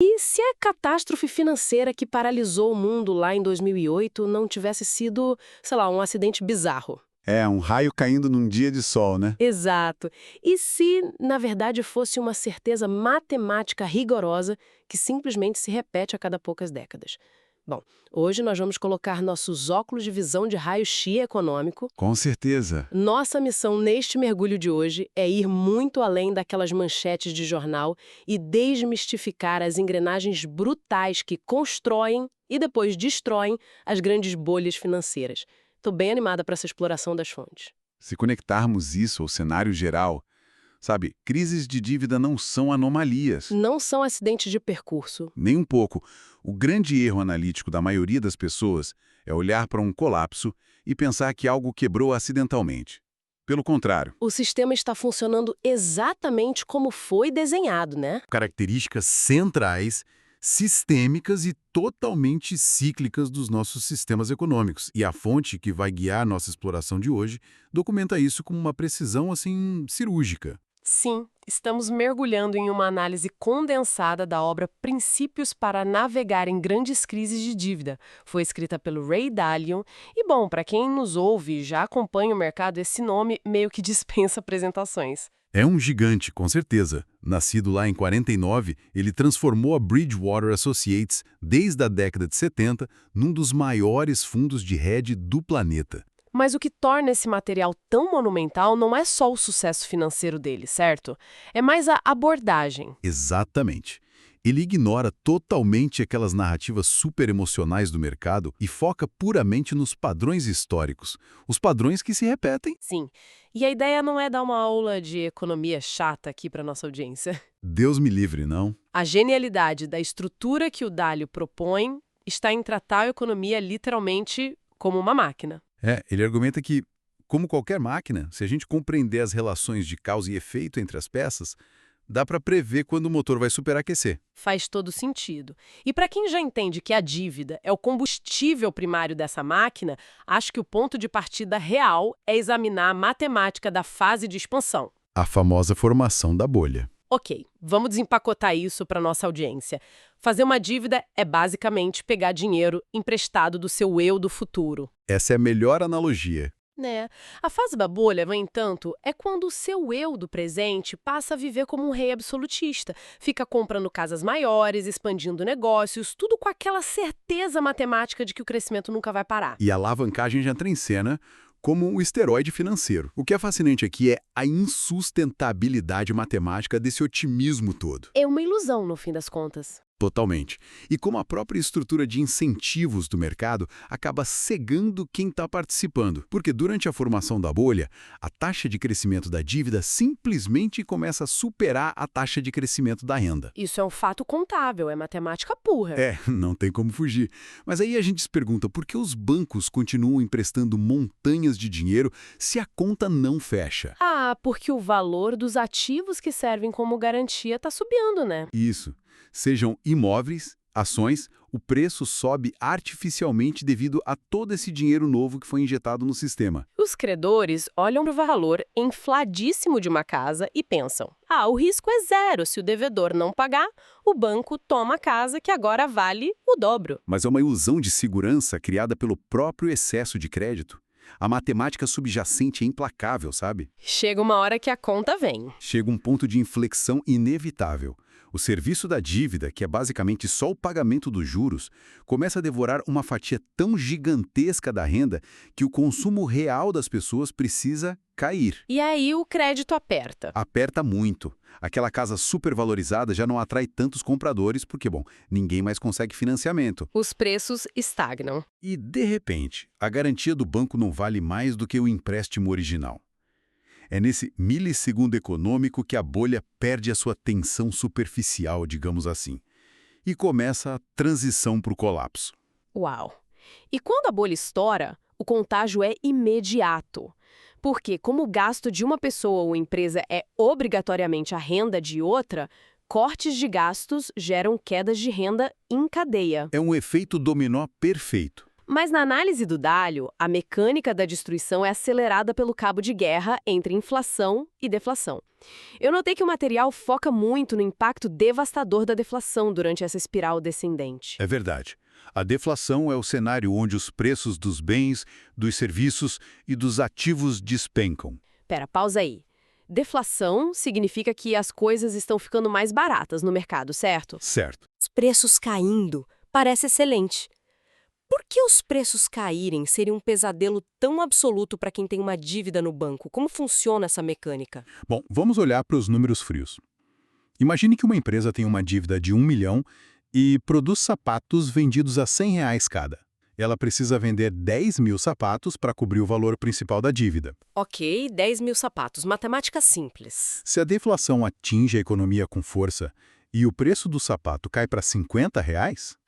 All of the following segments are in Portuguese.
E se a catástrofe financeira que paralisou o mundo lá em 2008 não tivesse sido, sei lá, um acidente bizarro? É, um raio caindo num dia de sol, né? Exato. E se, na verdade, fosse uma certeza matemática rigorosa que simplesmente se repete a cada poucas décadas? Bom, hoje nós vamos colocar nossos óculos de visão de raio-x econômico. Com certeza. Nossa missão neste mergulho de hoje é ir muito além daquelas manchetes de jornal e desmistificar as engrenagens brutais que constroem e depois destroem as grandes bolhas financeiras. Estou bem animada para essa exploração das fontes. Se conectarmos isso ao cenário geral, sabe, crises de dívida não são anomalias. Não são acidentes de percurso. Nem um pouco. O grande erro analítico da maioria das pessoas é olhar para um colapso e pensar que algo quebrou acidentalmente. Pelo contrário, O sistema está funcionando exatamente como foi desenhado, né? características centrais, sistêmicas e totalmente cíclicas dos nossos sistemas econômicos. E a fonte que vai guiar nossa exploração de hoje documenta isso com uma precisão, assim, cirúrgica. Sim, estamos mergulhando em uma análise condensada da obra Princípios para Navegar em Grandes Crises de Dívida. Foi escrita pelo Ray Dalio. E bom, para quem nos ouve e já acompanha o mercado, esse nome meio que dispensa apresentações. É um gigante, com certeza. Nascido lá em 49, ele transformou a Bridgewater Associates, desde a década de 70, num dos maiores fundos de hedge do planeta. Mas o que torna esse material tão monumental não é só o sucesso financeiro dele, certo? É mais a abordagem. Exatamente. Ele ignora totalmente aquelas narrativas super emocionais do mercado e foca puramente nos padrões históricos, os padrões que se repetem. Sim. E a ideia não é dar uma aula de economia chata aqui para nossa audiência. Deus me livre, não? A genialidade da estrutura que o Dalio propõe está em tratar a economia literalmente como uma máquina. Ele argumenta que, como qualquer máquina, se a gente compreender as relações de causa e efeito entre as peças, dá para prever quando o motor vai superaquecer. Faz todo sentido. E para quem já entende que a dívida é o combustível primário dessa máquina, acho que o ponto de partida real é examinar a matemática da fase de expansão. A famosa formação da bolha. Ok, vamos desempacotar isso para nossa audiência. Fazer uma dívida é basicamente pegar dinheiro emprestado do seu eu do futuro. Essa é a melhor analogia. Né? A fase da bolha, no entanto, é quando o seu eu do presente passa a viver como um rei absolutista. Fica comprando casas maiores, expandindo negócios, tudo com aquela certeza matemática de que o crescimento nunca vai parar. E a alavancagem já entra em cena como um esteroide financeiro. O que é fascinante aqui é a insustentabilidade matemática desse otimismo todo. É uma ilusão, no fim das contas. Totalmente. E como a própria estrutura de incentivos do mercado acaba cegando quem está participando. Porque durante a formação da bolha, a taxa de crescimento da dívida simplesmente começa a superar a taxa de crescimento da renda. Isso é um fato contábil, é matemática pura. Não tem como fugir. Mas aí a gente se pergunta por que os bancos continuam emprestando montanhas de dinheiro se a conta não fecha? Ah, porque o valor dos ativos que servem como garantia está subindo, né? Isso. Sejam imóveis, ações, o preço sobe artificialmente devido a todo esse dinheiro novo que foi injetado no sistema. Os credores olham para o valor infladíssimo de uma casa e pensam: o risco é zero. Se o devedor não pagar, o banco toma a casa que agora vale o dobro. Mas é uma ilusão de segurança criada pelo próprio excesso de crédito. A matemática subjacente é implacável, sabe? Chega uma hora que a conta vem. Chega um ponto de inflexão inevitável. O serviço da dívida, que é basicamente só o pagamento dos juros, começa a devorar uma fatia tão gigantesca da renda que o consumo real das pessoas precisa cair. E aí o crédito aperta. Aperta muito. Aquela casa supervalorizada já não atrai tantos compradores porque, ninguém mais consegue financiamento. Os preços estagnam. E, de repente, a garantia do banco não vale mais do que o empréstimo original. É nesse milissegundo econômico que a bolha perde a sua tensão superficial, digamos assim, e começa a transição para o colapso. Uau! E quando a bolha estoura, o contágio é imediato. Porque, como o gasto de uma pessoa ou empresa é obrigatoriamente a renda de outra, cortes de gastos geram quedas de renda em cadeia. É um efeito dominó perfeito. Mas na análise do Dalio, a mecânica da destruição é acelerada pelo cabo de guerra entre inflação e deflação. Eu notei que o material foca muito no impacto devastador da deflação durante essa espiral descendente. É verdade. A deflação é o cenário onde os preços dos bens, dos serviços e dos ativos despencam. Pera, pausa aí. Deflação significa que as coisas estão ficando mais baratas no mercado, certo? Certo. Os preços caindo. Parece excelente. Por que os preços caírem seria um pesadelo tão absoluto para quem tem uma dívida no banco? Como funciona essa mecânica? Bom, vamos olhar para os números frios. Imagine que uma empresa tem uma dívida de 1 milhão e produz sapatos vendidos a R$ 100 cada. Ela precisa vender 10 mil sapatos para cobrir o valor principal da dívida. Ok, 10 mil sapatos. Matemática simples. Se a deflação atinge a economia com força e o preço do sapato cai para R$ 50,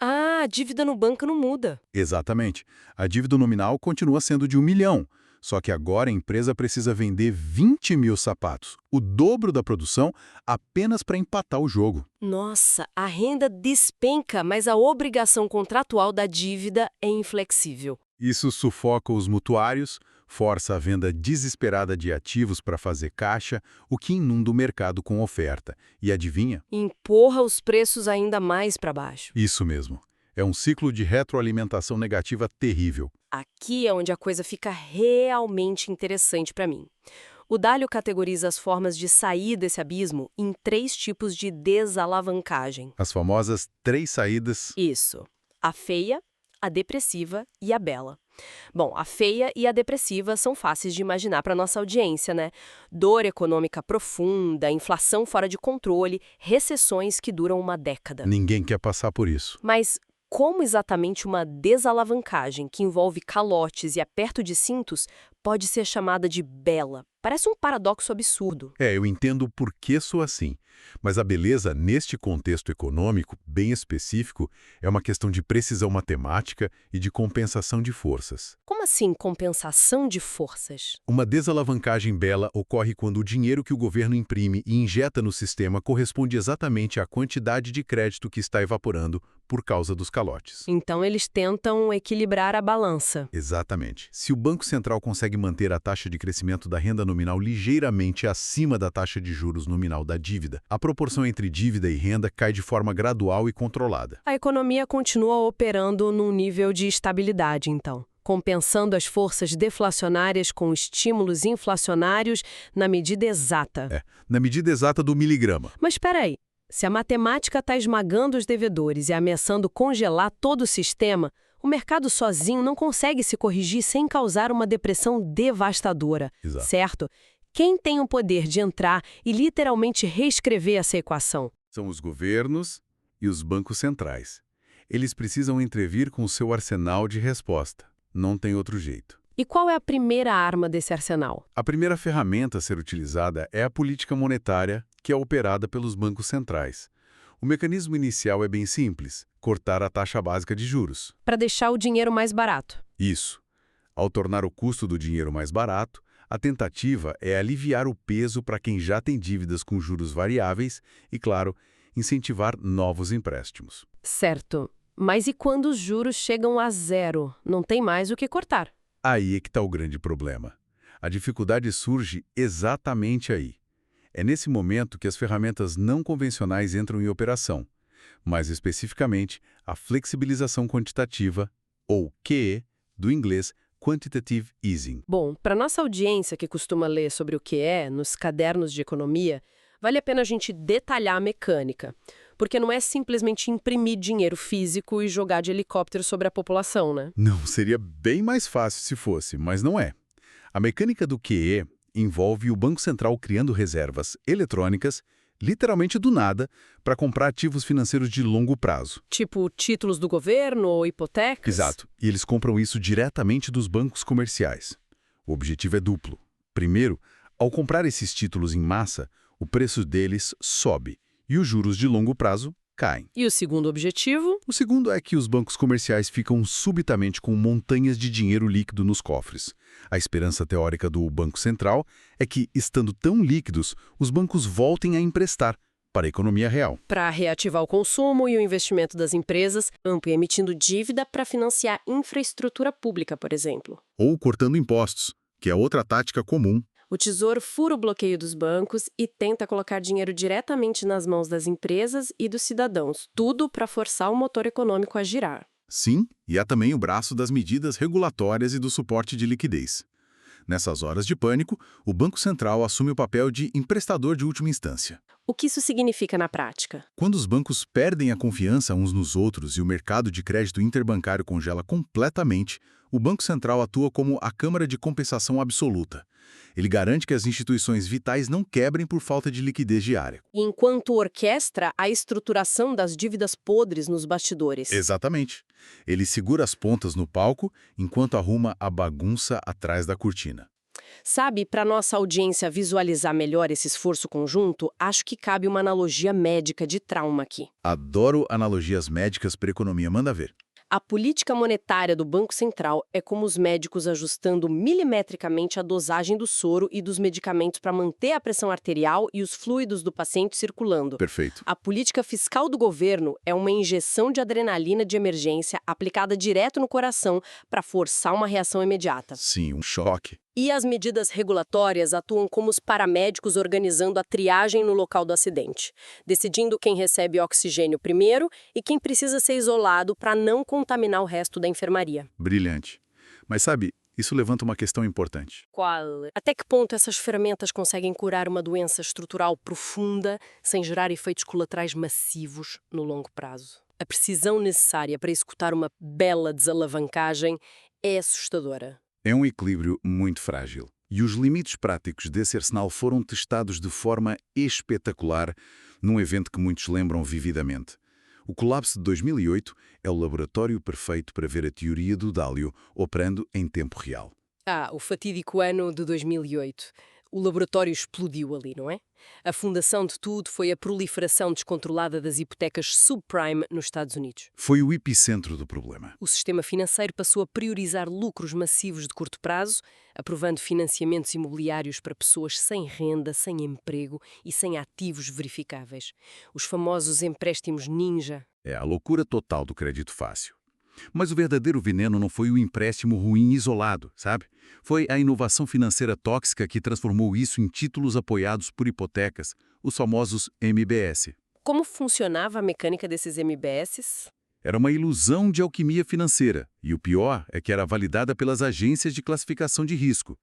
Ah, a dívida no banco não muda. exatamente, a dívida nominal continua sendo de 1 milhão. Só que agora a empresa precisa vender 20 mil sapatos, o dobro da produção, apenas para empatar o jogo. Nossa, a renda despenca, mas a obrigação contratual da dívida é inflexível. Isso sufoca os mutuários, força a venda desesperada de ativos para fazer caixa, o que inunda o mercado com oferta. E adivinha? Empurra os preços ainda mais para baixo. Isso mesmo. É um ciclo de retroalimentação negativa terrível. Aqui é onde a coisa fica realmente interessante para mim. O Dalio categoriza as formas de sair desse abismo em 3 tipos de desalavancagem. As famosas 3 saídas. Isso. A feia, a depressiva e a bela. Bom, a feia e a depressiva são fáceis de imaginar para nossa audiência, né? Dor econômica profunda, inflação fora de controle, recessões que duram uma década. Ninguém quer passar por isso. Mas como exatamente uma desalavancagem que envolve calotes e aperto de cintos pode ser chamada de bela? Parece um paradoxo absurdo. Eu entendo por que sou assim. Mas a beleza, neste contexto econômico bem específico, é uma questão de precisão matemática e de compensação de forças. Como assim compensação de forças? Uma desalavancagem bela ocorre quando o dinheiro que o governo imprime e injeta no sistema corresponde exatamente à quantidade de crédito que está evaporando por causa dos calotes. Então eles tentam equilibrar a balança. Exatamente. Se o Banco Central consegue manter a taxa de crescimento da renda nominal ligeiramente acima da taxa de juros nominal da dívida, a proporção entre dívida e renda cai de forma gradual e controlada. A economia continua operando num nível de estabilidade, então, compensando as forças deflacionárias com estímulos inflacionários na medida exata. Na medida exata do miligrama. Mas espera aí, se a matemática está esmagando os devedores e ameaçando congelar todo o sistema, o mercado sozinho não consegue se corrigir sem causar uma depressão devastadora, Exato. certo? Quem tem o poder de entrar e literalmente reescrever essa equação? São os governos e os bancos centrais. Eles precisam intervir com o seu arsenal de resposta. Não tem outro jeito. E qual é a primeira arma desse arsenal? A primeira ferramenta a ser utilizada é a política monetária, que é operada pelos bancos centrais. O mecanismo inicial é bem simples: cortar a taxa básica de juros. Para deixar o dinheiro mais barato. Isso. Ao tornar o custo do dinheiro mais barato, a tentativa é aliviar o peso para quem já tem dívidas com juros variáveis e, claro, incentivar novos empréstimos. Certo. Mas e quando os juros chegam a zero? Não tem mais o que cortar. Aí é que está o grande problema. A dificuldade surge exatamente aí. É nesse momento que as ferramentas não convencionais entram em operação, mais especificamente a flexibilização quantitativa, ou QE, do inglês Quantitative Easing. Bom, para nossa audiência que costuma ler sobre o que é nos cadernos de economia, vale a pena a gente detalhar a mecânica, porque não é simplesmente imprimir dinheiro físico e jogar de helicóptero sobre a população, né? Não, seria bem mais fácil se fosse, mas não é. A mecânica do QE envolve o Banco Central criando reservas eletrônicas, literalmente do nada, para comprar ativos financeiros de longo prazo. Tipo títulos do governo ou hipotecas? Exato. E eles compram isso diretamente dos bancos comerciais. O objetivo é duplo. Primeiro, ao comprar esses títulos em massa, o preço deles sobe e os juros de longo prazo caem. E o segundo objetivo? O segundo é que os bancos comerciais ficam subitamente com montanhas de dinheiro líquido nos cofres. A esperança teórica do Banco Central é que, estando tão líquidos, os bancos voltem a emprestar, para a economia real. Para reativar o consumo e o investimento das empresas, emitindo dívida para financiar infraestrutura pública, por exemplo. Ou cortando impostos, que é outra tática comum. O Tesouro fura o bloqueio dos bancos e tenta colocar dinheiro diretamente nas mãos das empresas e dos cidadãos, tudo para forçar o motor econômico a girar. Sim, e há também o braço das medidas regulatórias e do suporte de liquidez. Nessas horas de pânico, o Banco Central assume o papel de emprestador de última instância. O que isso significa na prática? Quando os bancos perdem a confiança uns nos outros e o mercado de crédito interbancário congela completamente, o Banco Central atua como a câmara de compensação absoluta. Ele garante que as instituições vitais não quebrem por falta de liquidez diária. E enquanto orquestra a estruturação das dívidas podres nos bastidores. Exatamente. Ele segura as pontas no palco enquanto arruma a bagunça atrás da cortina. Sabe, para nossa audiência visualizar melhor esse esforço conjunto, acho que cabe uma analogia médica de trauma aqui. Adoro analogias médicas para economia, manda ver. A política monetária do Banco Central é como os médicos ajustando milimetricamente a dosagem do soro e dos medicamentos para manter a pressão arterial e os fluidos do paciente circulando. Perfeito. A política fiscal do governo é uma injeção de adrenalina de emergência aplicada direto no coração para forçar uma reação imediata. Sim, um choque. E as medidas regulatórias atuam como os paramédicos organizando a triagem no local do acidente, decidindo quem recebe oxigênio primeiro e quem precisa ser isolado para não contaminar o resto da enfermaria. Brilhante. Mas sabe, isso levanta uma questão importante. Qual? Até que ponto essas ferramentas conseguem curar uma doença estrutural profunda sem gerar efeitos colaterais massivos no longo prazo? A precisão necessária para executar uma bela desalavancagem é assustadora. É um equilíbrio muito frágil. E os limites práticos desse arsenal foram testados de forma espetacular num evento que muitos lembram vividamente. O colapso de 2008 é o laboratório perfeito para ver a teoria do Dálio operando em tempo real. O fatídico ano de 2008. O laboratório explodiu ali, não é? A fundação de tudo foi a proliferação descontrolada das hipotecas subprime nos Estados Unidos. Foi o epicentro do problema. O sistema financeiro passou a priorizar lucros massivos de curto prazo, aprovando financiamentos imobiliários para pessoas sem renda, sem emprego e sem ativos verificáveis. Os famosos empréstimos ninja. É a loucura total do crédito fácil. Mas o verdadeiro veneno não foi o empréstimo ruim isolado, sabe? Foi a inovação financeira tóxica que transformou isso em títulos apoiados por hipotecas, os famosos MBS. Como funcionava a mecânica desses MBS? Era uma ilusão de alquimia financeira, e o pior é que era validada pelas agências de classificação de risco.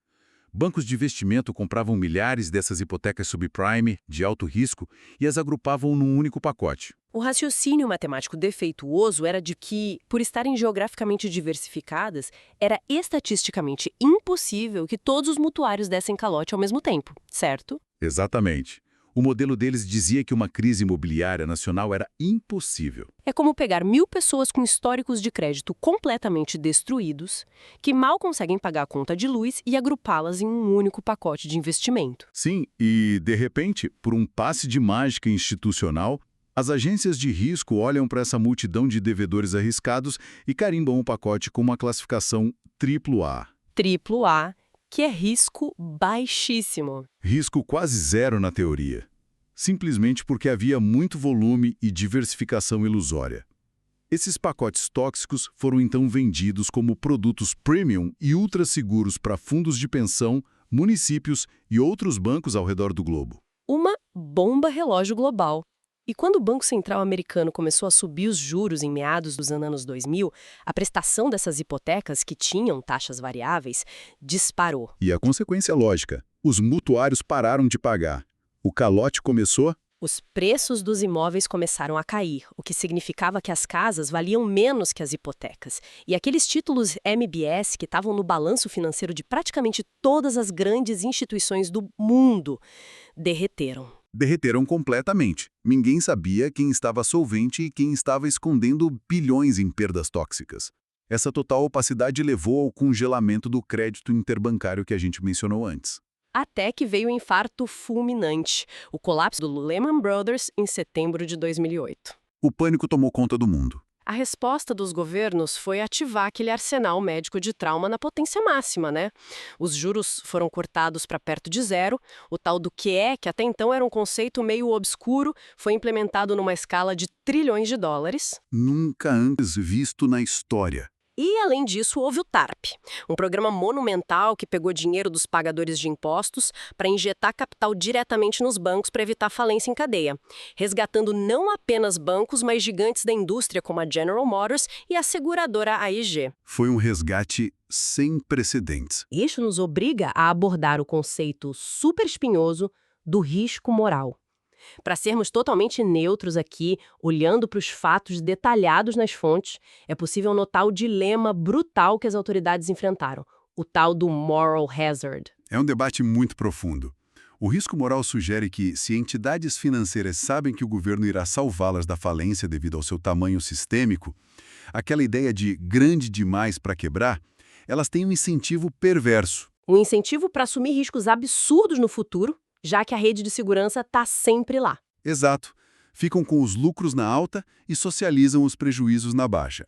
Bancos de investimento compravam milhares dessas hipotecas subprime, de alto risco, e as agrupavam num único pacote. O raciocínio matemático defeituoso era de que, por estarem geograficamente diversificadas, era estatisticamente impossível que todos os mutuários dessem calote ao mesmo tempo, certo? Exatamente. O modelo deles dizia que uma crise imobiliária nacional era impossível. É como pegar 1000 pessoas com históricos de crédito completamente destruídos, que mal conseguem pagar a conta de luz e agrupá-las em um único pacote de investimento. Sim, e, de repente, por um passe de mágica institucional, as agências de risco olham para essa multidão de devedores arriscados e carimbam o pacote com uma classificação AAA. AAA, que é risco baixíssimo. Risco quase zero na teoria. Simplesmente porque havia muito volume e diversificação ilusória. Esses pacotes tóxicos foram então vendidos como produtos premium e ultra seguros para fundos de pensão, municípios e outros bancos ao redor do globo. Uma bomba relógio global. E quando o Banco Central americano começou a subir os juros em meados dos anos 2000, a prestação dessas hipotecas, que tinham taxas variáveis, disparou. E a consequência é lógica. Os mutuários pararam de pagar. O calote começou. Os preços dos imóveis começaram a cair, o que significava que as casas valiam menos que as hipotecas. E aqueles títulos MBS que estavam no balanço financeiro de praticamente todas as grandes instituições do mundo derreteram. Derreteram completamente. Ninguém sabia quem estava solvente e quem estava escondendo bilhões em perdas tóxicas. Essa total opacidade levou ao congelamento do crédito interbancário que a gente mencionou antes. Até que veio o infarto fulminante, o colapso do Lehman Brothers em setembro de 2008. O pânico tomou conta do mundo. A resposta dos governos foi ativar aquele arsenal médico de trauma na potência máxima, né? Os juros foram cortados para perto de zero, o tal do QE, que até então era um conceito meio obscuro, foi implementado numa escala de trilhões de dólares. Nunca antes visto na história. E, além disso, houve o TARP, um programa monumental que pegou dinheiro dos pagadores de impostos para injetar capital diretamente nos bancos para evitar falência em cadeia, resgatando não apenas bancos, mas gigantes da indústria como a General Motors e a seguradora AIG. Foi um resgate sem precedentes. Isso nos obriga a abordar o conceito super espinhoso do risco moral. Para sermos totalmente neutros aqui, olhando para os fatos detalhados nas fontes, é possível notar o dilema brutal que as autoridades enfrentaram, o tal do moral hazard. É um debate muito profundo. O risco moral sugere que, se entidades financeiras sabem que o governo irá salvá-las da falência devido ao seu tamanho sistêmico, aquela ideia de grande demais para quebrar, elas têm um incentivo perverso. Um incentivo para assumir riscos absurdos no futuro, já que a rede de segurança está sempre lá. Exato. Ficam com os lucros na alta e socializam os prejuízos na baixa.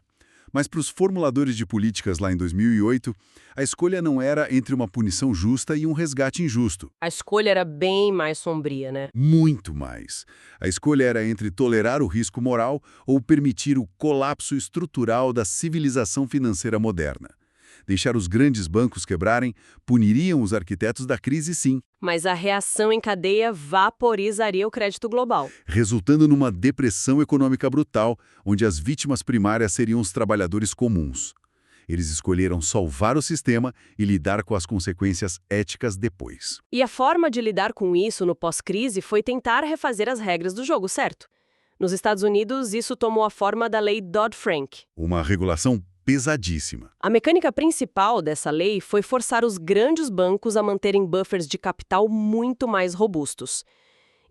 Mas para os formuladores de políticas lá em 2008, a escolha não era entre uma punição justa e um resgate injusto. A escolha era bem mais sombria, né? Muito mais. A escolha era entre tolerar o risco moral ou permitir o colapso estrutural da civilização financeira moderna. Deixar os grandes bancos quebrarem puniriam os arquitetos da crise, sim. Mas a reação em cadeia vaporizaria o crédito global. Resultando numa depressão econômica brutal, onde as vítimas primárias seriam os trabalhadores comuns. Eles escolheram salvar o sistema e lidar com as consequências éticas depois. E a forma de lidar com isso no pós-crise foi tentar refazer as regras do jogo, certo? Nos Estados Unidos, isso tomou a forma da Lei Dodd-Frank. Uma regulação pesadíssima. A mecânica principal dessa lei foi forçar os grandes bancos a manterem buffers de capital muito mais robustos.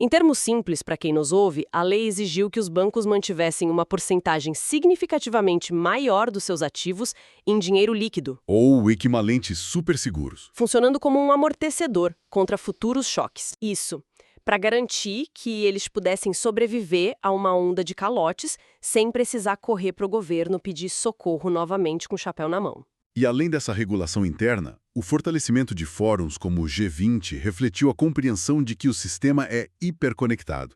Em termos simples, para quem nos ouve, a lei exigiu que os bancos mantivessem uma porcentagem significativamente maior dos seus ativos em dinheiro líquido, Ou o equivalente super seguros. funcionando como um amortecedor contra futuros choques. Isso, para garantir que eles pudessem sobreviver a uma onda de calotes sem precisar correr para o governo pedir socorro novamente com o chapéu na mão. E além dessa regulação interna, o fortalecimento de fóruns como o G20 refletiu a compreensão de que o sistema é hiperconectado.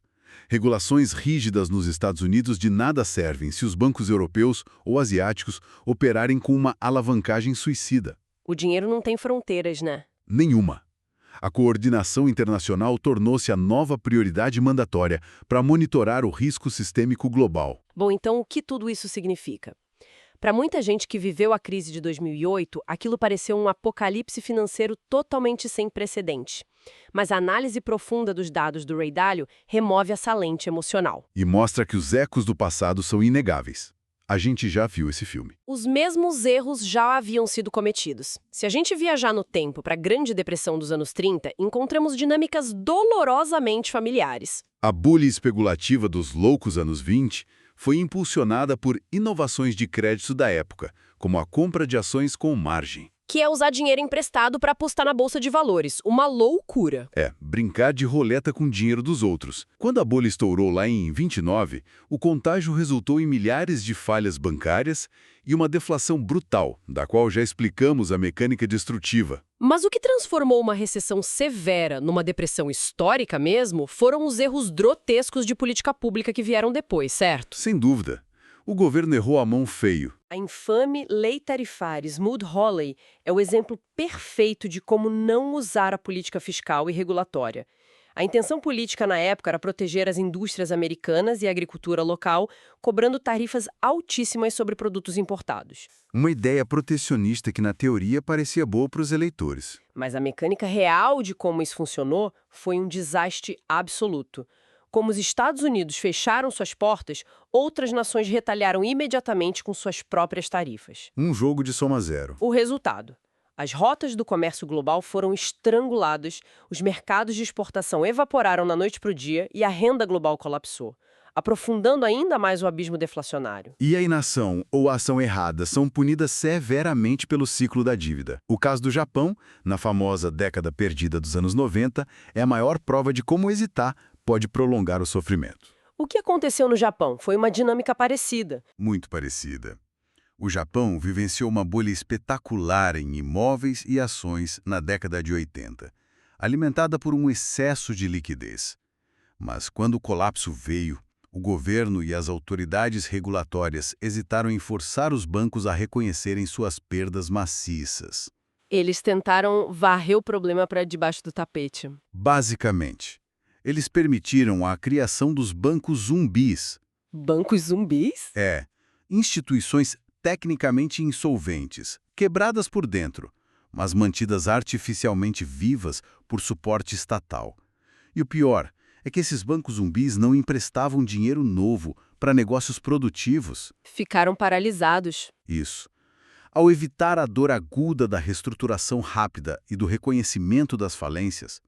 Regulações rígidas nos Estados Unidos de nada servem se os bancos europeus ou asiáticos operarem com uma alavancagem suicida. O dinheiro não tem fronteiras, né? Nenhuma. A coordenação internacional tornou-se a nova prioridade mandatória para monitorar o risco sistêmico global. Bom, então o que tudo isso significa? Para muita gente que viveu a crise de 2008, aquilo pareceu um apocalipse financeiro totalmente sem precedente. Mas a análise profunda dos dados do Ray Dalio remove essa lente emocional. E mostra que os ecos do passado são inegáveis. A gente já viu esse filme. Os mesmos erros já haviam sido cometidos. Se a gente viajar no tempo para a Grande Depressão dos anos 30, encontramos dinâmicas dolorosamente familiares. A bolha especulativa dos loucos anos 20 foi impulsionada por inovações de crédito da época, como a compra de ações com margem. Que é usar dinheiro emprestado para apostar na bolsa de valores. Uma loucura. Brincar de roleta com dinheiro dos outros. Quando a bolha estourou lá em 29, o contágio resultou em milhares de falhas bancárias e uma deflação brutal, da qual já explicamos a mecânica destrutiva. Mas o que transformou uma recessão severa numa depressão histórica mesmo foram os erros grotescos de política pública que vieram depois, certo? Sem dúvida. O governo errou a mão feio. A infame lei tarifária Smoot-Hawley é o exemplo perfeito de como não usar a política fiscal e regulatória. A intenção política na época era proteger as indústrias americanas e a agricultura local, cobrando tarifas altíssimas sobre produtos importados. Uma ideia protecionista que, na teoria, parecia boa para os eleitores. Mas a mecânica real de como isso funcionou foi um desastre absoluto. Como os Estados Unidos fecharam suas portas, outras nações retalharam imediatamente com suas próprias tarifas. Um jogo de soma zero. O resultado: as rotas do comércio global foram estranguladas, os mercados de exportação evaporaram da noite para o dia e a renda global colapsou, aprofundando ainda mais o abismo deflacionário. E a inação ou a ação errada são punidas severamente pelo ciclo da dívida. O caso do Japão, na famosa década perdida dos anos 90, é a maior prova de como hesitar pode prolongar o sofrimento. O que aconteceu no Japão foi uma dinâmica parecida. Muito parecida. O Japão vivenciou uma bolha espetacular em imóveis e ações na década de 80, alimentada por um excesso de liquidez. Mas quando o colapso veio, o governo e as autoridades regulatórias hesitaram em forçar os bancos a reconhecerem suas perdas maciças. Eles tentaram varrer o problema para debaixo do tapete. Basicamente, eles permitiram a criação dos bancos zumbis. Bancos zumbis? Instituições tecnicamente insolventes, quebradas por dentro, mas mantidas artificialmente vivas por suporte estatal. E o pior é que esses bancos zumbis não emprestavam dinheiro novo para negócios produtivos. Ficaram paralisados. Isso. Ao evitar a dor aguda da reestruturação rápida e do reconhecimento das falências,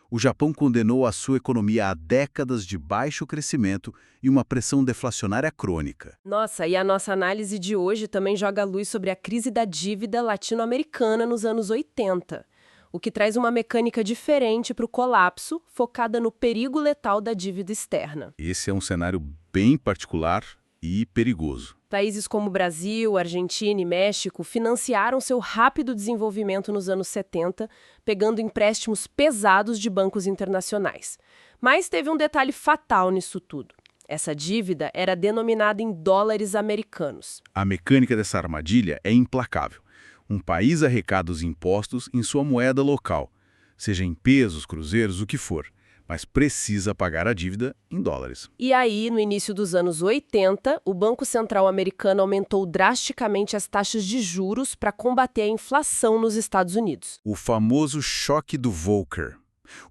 o Japão condenou a sua economia a décadas de baixo crescimento e uma pressão deflacionária crônica. Nossa, e a nossa análise de hoje também joga luz sobre a crise da dívida latino-americana nos anos 80, o que traz uma mecânica diferente para o colapso, focada no perigo letal da dívida externa. Esse é um cenário bem particular e perigoso. Países como Brasil, Argentina e México financiaram seu rápido desenvolvimento nos anos 70, pegando empréstimos pesados de bancos internacionais. Mas teve um detalhe fatal nisso tudo. Essa dívida era denominada em dólares americanos. A mecânica dessa armadilha é implacável. Um país arrecada os impostos em sua moeda local, seja em pesos, cruzeiros, o que for, mas precisa pagar a dívida em dólares. E aí, no início dos anos 80, o Banco Central americano aumentou drasticamente as taxas de juros para combater a inflação nos Estados Unidos. O famoso choque do Volcker.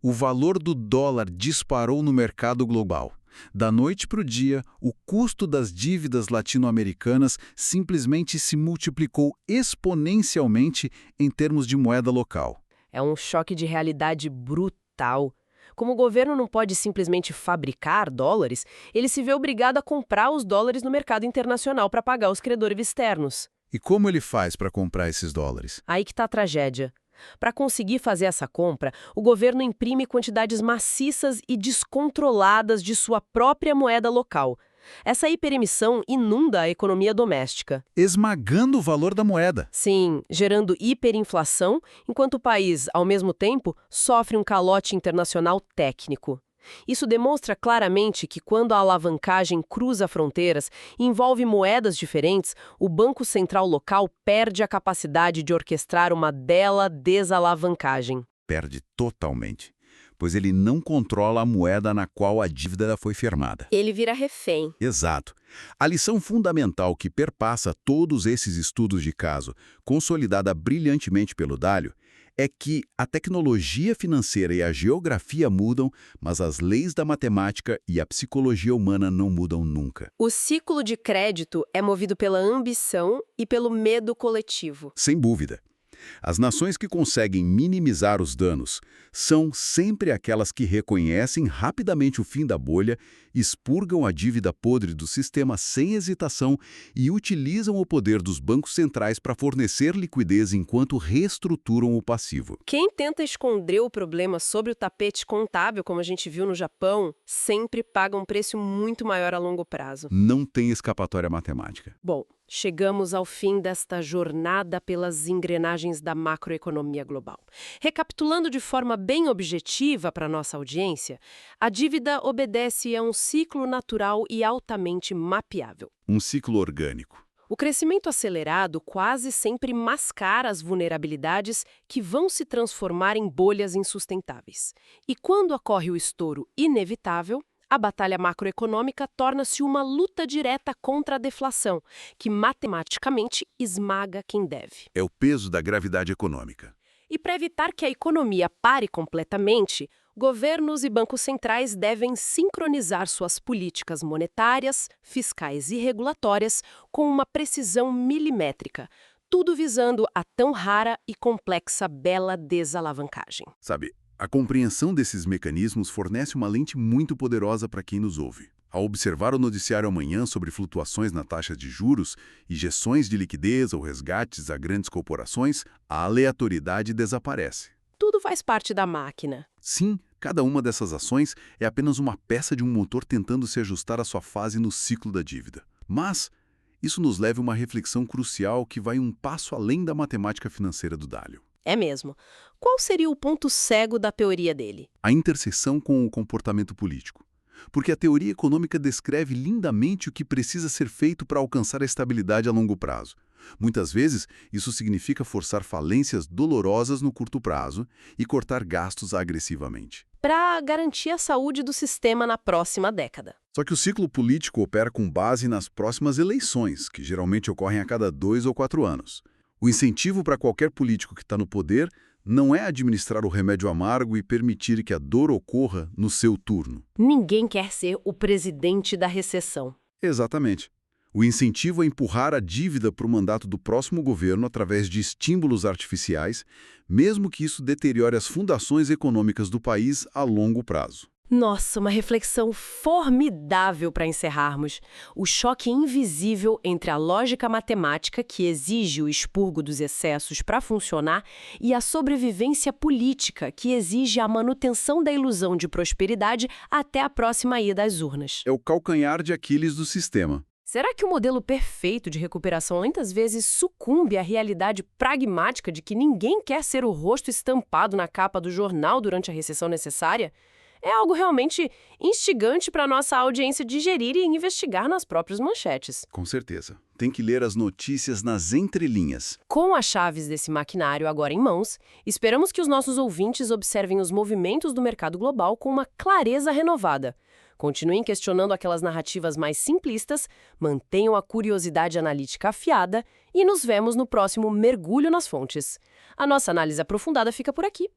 O valor do dólar disparou no mercado global. Da noite para o dia, o custo das dívidas latino-americanas simplesmente se multiplicou exponencialmente em termos de moeda local. É um choque de realidade brutal. Como o governo não pode simplesmente fabricar dólares, ele se vê obrigado a comprar os dólares no mercado internacional para pagar os credores externos. E como ele faz para comprar esses dólares? Aí que está a tragédia. Para conseguir fazer essa compra, o governo imprime quantidades maciças e descontroladas de sua própria moeda local. Essa hiperemissão inunda a economia doméstica. Esmagando o valor da moeda. Sim, gerando hiperinflação, enquanto o país, ao mesmo tempo, sofre um calote internacional técnico. Isso demonstra claramente que quando a alavancagem cruza fronteiras e envolve moedas diferentes, o Banco Central local perde a capacidade de orquestrar uma bela desalavancagem. Perde totalmente, pois ele não controla a moeda na qual a dívida foi firmada. Ele vira refém. Exato. A lição fundamental que perpassa todos esses estudos de caso, consolidada brilhantemente pelo Dalio, é que a tecnologia financeira e a geografia mudam, mas as leis da matemática e a psicologia humana não mudam nunca. O ciclo de crédito é movido pela ambição e pelo medo coletivo. Sem dúvida. As nações que conseguem minimizar os danos são sempre aquelas que reconhecem rapidamente o fim da bolha, expurgam a dívida podre do sistema sem hesitação e utilizam o poder dos bancos centrais para fornecer liquidez enquanto reestruturam o passivo. Quem tenta esconder o problema sob o tapete contábil, como a gente viu no Japão, sempre paga um preço muito maior a longo prazo. Não tem escapatória matemática. Bom, chegamos ao fim desta jornada pelas engrenagens da macroeconomia global. Recapitulando de forma bem objetiva para nossa audiência, a dívida obedece a um ciclo natural e altamente mapeável. Um ciclo orgânico. O crescimento acelerado quase sempre mascara as vulnerabilidades que vão se transformar em bolhas insustentáveis. E quando ocorre o estouro inevitável, a batalha macroeconômica torna-se uma luta direta contra a deflação, que matematicamente esmaga quem deve. É o peso da gravidade econômica. E para evitar que a economia pare completamente, governos e bancos centrais devem sincronizar suas políticas monetárias, fiscais e regulatórias com uma precisão milimétrica, tudo visando a tão rara e complexa bela desalavancagem. Sabe, a compreensão desses mecanismos fornece uma lente muito poderosa para quem nos ouve. Ao observar o noticiário amanhã sobre flutuações na taxa de juros, injeções de liquidez ou resgates a grandes corporações, a aleatoriedade desaparece. Tudo faz parte da máquina. Sim, Cada uma dessas ações é apenas uma peça de um motor tentando se ajustar à sua fase no ciclo da dívida. Mas isso nos leva a uma reflexão crucial que vai um passo além da matemática financeira do Dalio. É mesmo. Qual seria o ponto cego da teoria dele? A interseção com o comportamento político. Porque a teoria econômica descreve lindamente o que precisa ser feito para alcançar a estabilidade a longo prazo. Muitas vezes, isso significa forçar falências dolorosas no curto prazo e cortar gastos agressivamente. Para garantir a saúde do sistema na próxima década. Só que o ciclo político opera com base nas próximas eleições, que geralmente ocorrem a cada 2 ou 4 anos. O incentivo para qualquer político que está no poder não é administrar o remédio amargo e permitir que a dor ocorra no seu turno. Ninguém quer ser o presidente da recessão. Exatamente. O incentivo é empurrar a dívida para o mandato do próximo governo através de estímulos artificiais, mesmo que isso deteriore as fundações econômicas do país a longo prazo. Nossa, uma reflexão formidável para encerrarmos. O choque invisível entre a lógica matemática, que exige o expurgo dos excessos para funcionar, e a sobrevivência política, que exige a manutenção da ilusão de prosperidade até a próxima ida às urnas. É o calcanhar de Aquiles do sistema. Será que o modelo perfeito de recuperação muitas vezes sucumbe à realidade pragmática de que ninguém quer ser o rosto estampado na capa do jornal durante a recessão necessária? É algo realmente instigante para a nossa audiência digerir e investigar nas próprias manchetes. Com certeza. Tem que ler as notícias nas entrelinhas. Com as chaves desse maquinário agora em mãos, esperamos que os nossos ouvintes observem os movimentos do mercado global com uma clareza renovada. Continuem questionando aquelas narrativas mais simplistas, mantenham a curiosidade analítica afiada e nos vemos no próximo Mergulho nas Fontes. A nossa análise aprofundada fica por aqui.